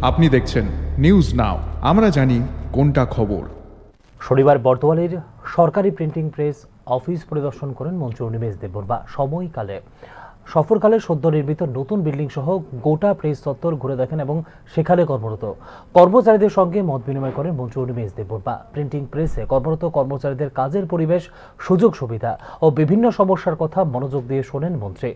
আপনি দেখছেন news now, আমরা জানি কোনটা খবর। শনিবার বর্তমানের সরকারি প্রিন্টিং প্রেস অফিস পরিদর্শন করেন মন্ত্রী অনিমেষ দেববর্মা। সফরকালে সদ্য নির্মিত নতুন বিল্ডিং সহ গোটা প্রেস চত্বর ঘুরে দেখেন এবং সেখানে কর্মরত কর্মচারীদের সঙ্গে মত বিনিময় করেন মন্ত্রী অনিমেষ দেববর্মা। প্রিন্টিং প্রেসে কর্মরত কর্মচারীদের কাজের পরিবেশ, সুযোগ সুবিধা ও বিভিন্ন সমস্যার কথা মনোযোগ দিয়ে শোনেন মন্ত্রী।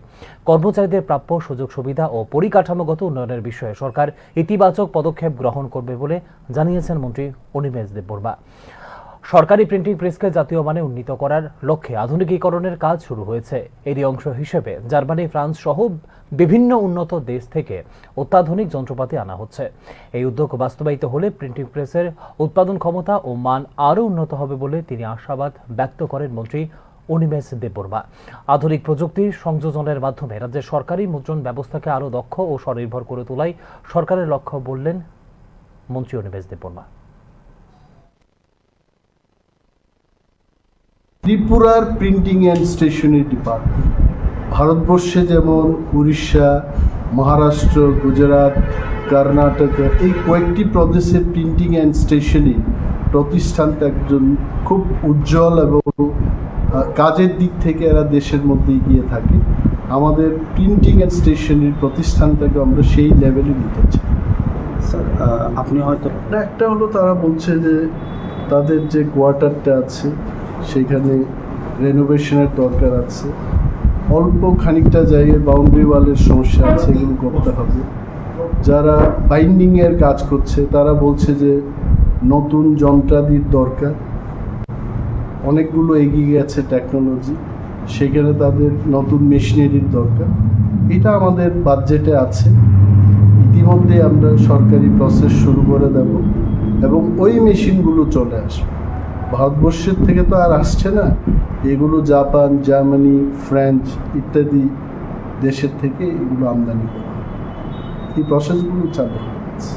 কর্মচারীদের প্রাপ্য সুযোগ সুবিধা ও পরিকাঠামোগত উন্নয়নের বিষয়ে সরকার ইতিবাচক পদক্ষেপ গ্রহণ করবে বলে জানিয়েছেন মন্ত্রী অনিমেষ দেববর্মা। সরকারি প্রিন্টিং প্রেসকে জাতীয় মানে উন্নীত করার লক্ষ্যে আধুনিকীকরণের কাজ শুরু হয়েছে। এরই অংশ হিসেবে জার্মানি, ফ্রান্স সহ বিভিন্ন উন্নত দেশ থেকে অত্যাধুনিক যন্ত্রপাতি আনা হচ্ছে। এই উদ্যোগ বাস্তবায়িত হলে প্রিন্টিং প্রেসের উৎপাদন ক্ষমতা ও মান আরও উন্নত হবে বলে তিনি আশাবাদ ব্যক্ত করেন মন্ত্রী অনিমেষ দেববর্মা। আধুনিক প্রযুক্তির সংযোজনের মাধ্যমে রাজ্যের সরকারি মুদ্রণ ব্যবস্থাকে আরও দক্ষ ও স্বনির্ভর করে তোলাই সরকারের লক্ষ্য বললেন মন্ত্রী অনিমেষ দেববর্মা। ত্রিপুরার প্রিন্টিং অ্যান্ড স্টেশনারি ডিপার্টমেন্ট ভারতবর্ষে যেমন উড়িষ্যা, মহারাষ্ট্র, গুজরাট, কর্ণাটক এই কয়েকটি প্রদেশের প্রিন্টিং অ্যান্ড স্টেশনারি প্রতিষ্ঠানটা একজন খুব উজ্জ্বল এবং কাজের দিক থেকে এরা দেশের মধ্যে এগিয়ে থাকে। আমাদের প্রিন্টিং অ্যান্ড স্টেশনারি প্রতিষ্ঠানটাকে আমরা সেই লেভেলে নিতে চাই। স্যার, আপনি হয়তো একটা হলো তারা বলছে যে তাদের যে কোয়ার্টারটা আছে সেখানে রেনোভেশনের দরকার আছে, অল্প খানিকটা জায়গায় বাউন্ডারি ওয়ালের সমস্যা আছে, এগুলো করতে হবে। যারা বাইন্ডিংয়ের কাজ করছে তারা বলছে যে নতুন যন্ত্রাদির দরকার, অনেকগুলো এগিয়ে গেছে টেকনোলজি, সেখানে তাদের নতুন মেশিনারির দরকার। এটা আমাদের বাজেটে আছে, ইতিমধ্যে আমরা সরকারি প্রসেস শুরু করে দেব এবং ওই মেশিনগুলো চলে আসবে। ভারতবর্ষের থেকে তো আর আসছে না, এগুলো জাপান, জার্মানি, ফ্রান্স ইত্যাদি দেশের থেকে এগুলো আমদানি করা হয়। এই প্রসেসগুলো চালু হয়ে গেছে।